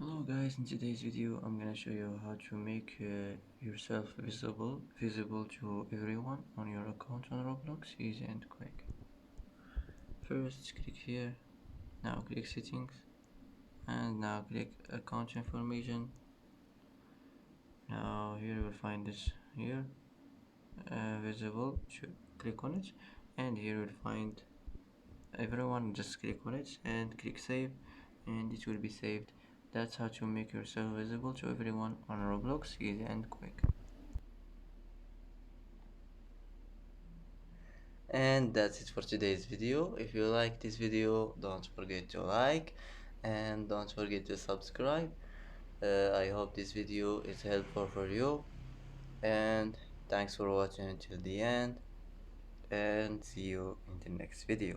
Hello guys, in today's video I'm gonna show you how to make yourself visible to everyone on your account on Roblox, easy and quick. First click here, now click settings, and now click account information. Now here you will find this here, visible, click on it, and here you will find everyone. Just click on it and click save, and it will be saved. That's how to make yourself visible to everyone on Roblox, easy and quick. And that's it for today's video. If you like this video, don't forget to like and don't forget to subscribe. I hope this video is helpful for you, and thanks for watching until the end, and see you in the next video.